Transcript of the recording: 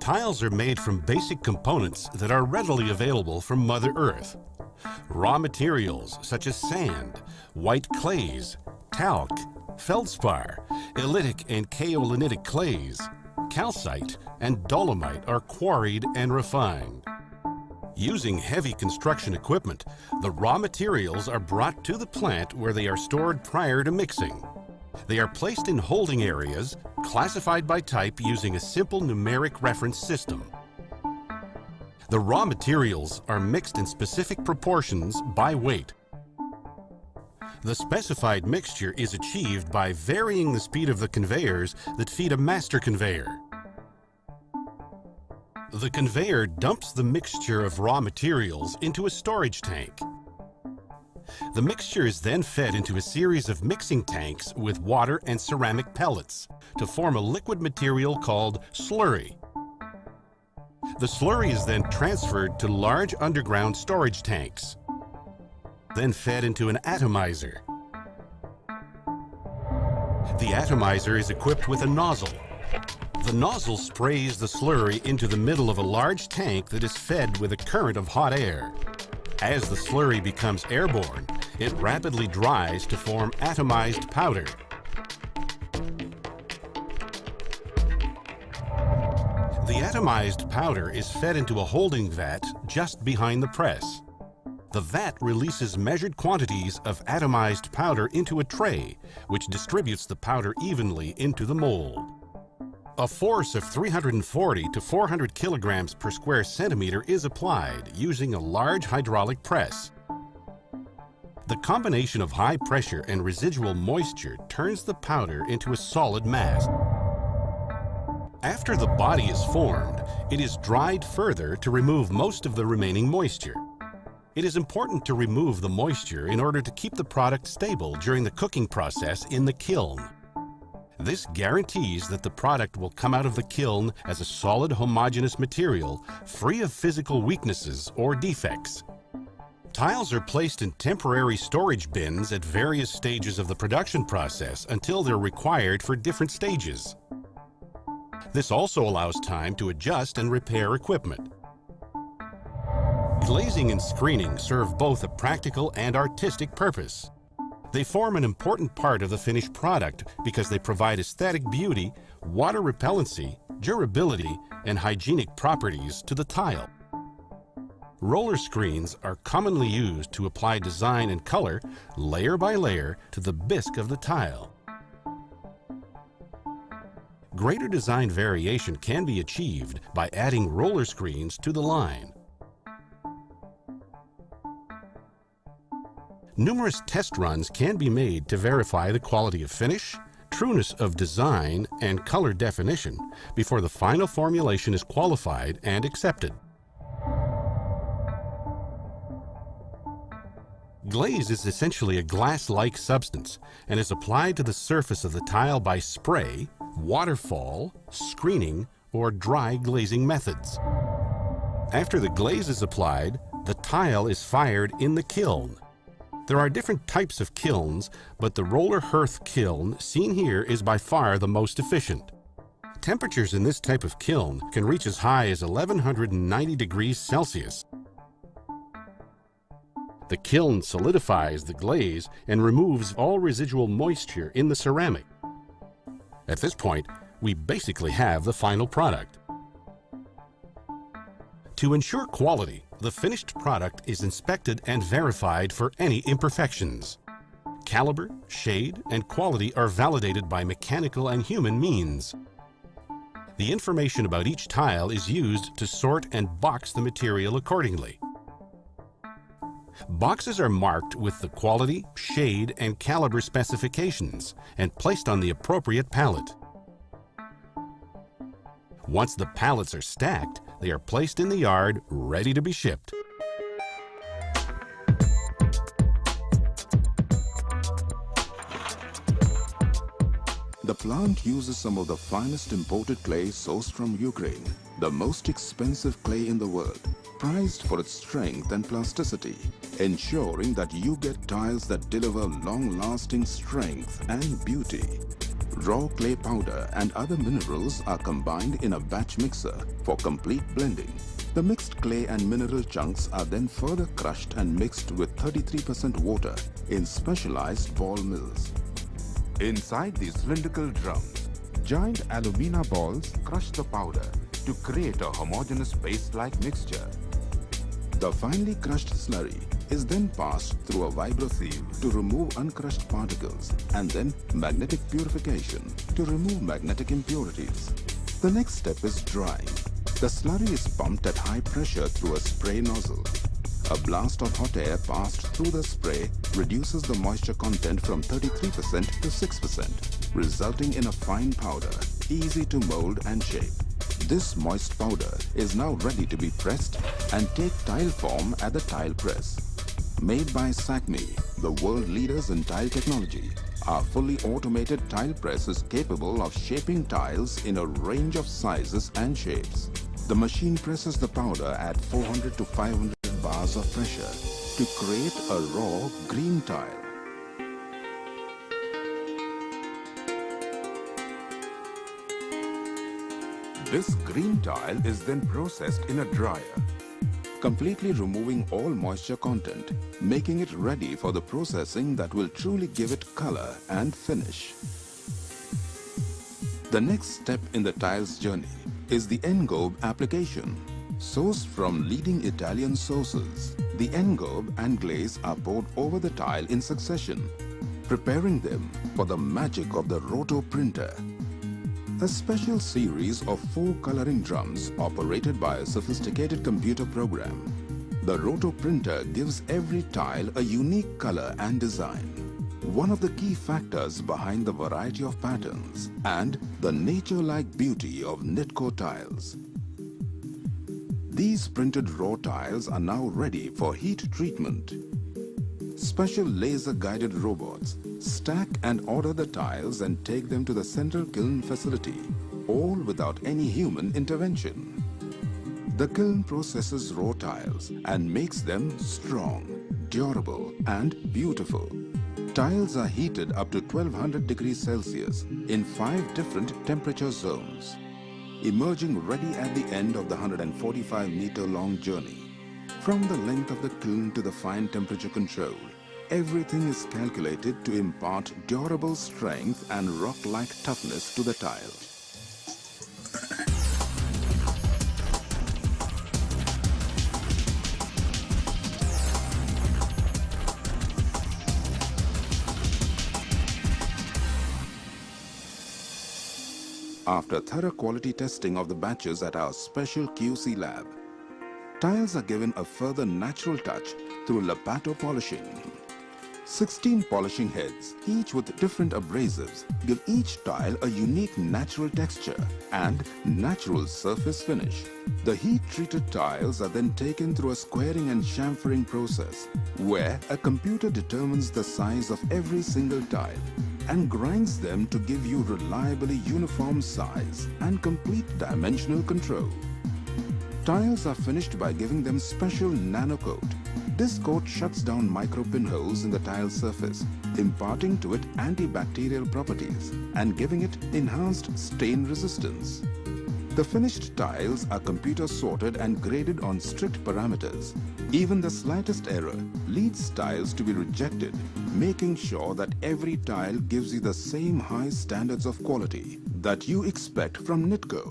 Tiles are made from basic components that are readily available from Mother Earth. Raw materials such as sand, white clays, talc, feldspar, oolitic and kaolinitic clays, calcite, and dolomite are quarried and refined. Using heavy construction equipment, the raw materials are brought to the plant where they are stored prior to mixing. They are placed in holding areas, classified by type using a simple numeric reference system. The raw materials are mixed in specific proportions by weight. The specified mixture is achieved by varying the speed of the conveyors that feed a master conveyor. The conveyor dumps the mixture of raw materials into a storage tank. The mixture is then fed into a series of mixing tanks with water and ceramic pellets to form a liquid material called slurry. The slurry is then transferred to large underground storage tanks, then fed into an atomizer. The atomizer is equipped with a nozzle. The nozzle sprays the slurry into the middle of a large tank that is fed with a current of hot air. As the slurry becomes airborne, it rapidly dries to form atomized powder. The atomized powder is fed into a holding vat just behind the press. The vat releases measured quantities of atomized powder into a tray, which distributes the powder evenly into the mold. A force of 340 to 400 kilograms per square centimeter is applied using a large hydraulic press. The combination of high pressure and residual moisture turns the powder into a solid mass. After the body is formed, it is dried further to remove most of the remaining moisture. It is important to remove the moisture in order to keep the product stable during the cooking process in the kiln. This guarantees that the product will come out of the kiln as a solid homogeneous material, free of physical weaknesses or defects. Tiles are placed in temporary storage bins at various stages of the production process until they're required for different stages. This also allows time to adjust and repair equipment. Glazing and screening serve both a practical and artistic purpose. They form an important part of the finished product because they provide aesthetic beauty, water repellency, durability, and hygienic properties to the tile. Roller screens are commonly used to apply design and color, layer by layer, to the bisque of the tile. Greater design variation can be achieved by adding roller screens to the line. Numerous test runs can be made to verify the quality of finish, trueness of design, and color definition before the final formulation is qualified and accepted. Glaze is essentially a glass-like substance and is applied to the surface of the tile by spray, waterfall, screening, or dry glazing methods. After the glaze is applied, the tile is fired in the kiln. There are different types of kilns, but the roller hearth kiln seen here is by far the most efficient. Temperatures in this type of kiln can reach as high as 1190 degrees Celsius. The kiln solidifies the glaze and removes all residual moisture in the ceramic. At this point, we basically have the final product. To ensure quality, the finished product is inspected and verified for any imperfections. Caliber, shade, and quality are validated by mechanical and human means. The information about each tile is used to sort and box the material accordingly. Boxes are marked with the quality, shade, and caliber specifications and placed on the appropriate pallet. Once the pallets are stacked, they are placed in the yard, ready to be shipped. The plant uses some of the finest imported clay sourced from Ukraine, the most expensive clay in the world, prized for its strength and plasticity, ensuring that you get tiles that deliver long-lasting strength and beauty. Raw clay powder and other minerals are combined in a batch mixer for complete blending. The mixed clay and mineral chunks are then further crushed and mixed with 33% water in specialized ball mills. Inside these cylindrical drums, giant alumina balls crush the powder to create a homogeneous paste-like mixture. The finely crushed slurry is then passed through a vibrosieve to remove uncrushed particles and then magnetic purification to remove magnetic impurities. The next step is drying. The slurry is pumped at high pressure through a spray nozzle. A blast of hot air passed through the spray reduces the moisture content from 33% to 6%, resulting in a fine powder, easy to mold and shape. This moist powder is now ready to be pressed and take tile form at the tile press. Made by Sacme, the world leaders in tile technology, our fully automated tile press is capable of shaping tiles in a range of sizes and shapes. The machine presses the powder at 400 to 500 bars of pressure to create a raw green tile. This green tile is then processed in a dryer, completely removing all moisture content, making it ready for the processing that will truly give it color and finish. The next step in the tile's journey is the engobe application. Sourced from leading Italian sources, the engobe and glaze are poured over the tile in succession, preparing them for the magic of the roto printer. A special series of 4 coloring drums operated by a sophisticated computer program. The roto printer gives every tile a unique color and design, one of the key factors behind the variety of patterns and the nature-like beauty of Nitco tiles. These printed raw tiles are now ready for heat treatment. Special laser-guided robots stack and order the tiles and take them to the central kiln facility, all without any human intervention. The kiln processes raw tiles and makes them strong, durable and beautiful. Tiles are heated up to 1200 degrees Celsius in 5 different temperature zones, emerging ready at the end of the 145-meter-long journey. From the length of the kiln to the fine temperature control, everything is calculated to impart durable strength and rock-like toughness to the tile. After thorough quality testing of the batches at our special QC lab, tiles are given a further natural touch through Lapato polishing. 16 polishing heads, each with different abrasives, give each tile a unique natural texture and natural surface finish. The heat-treated tiles are then taken through a squaring and chamfering process, where a computer determines the size of every single tile and grinds them to give you reliably uniform size and complete dimensional control. Tiles are finished by giving them special nano coat. This coat shuts down micro pinholes in the tile surface, imparting to it antibacterial properties and giving it enhanced stain resistance. The finished tiles are computer sorted and graded on strict parameters. Even the slightest error leads tiles to be rejected, making sure that every tile gives you the same high standards of quality that you expect from Nitco.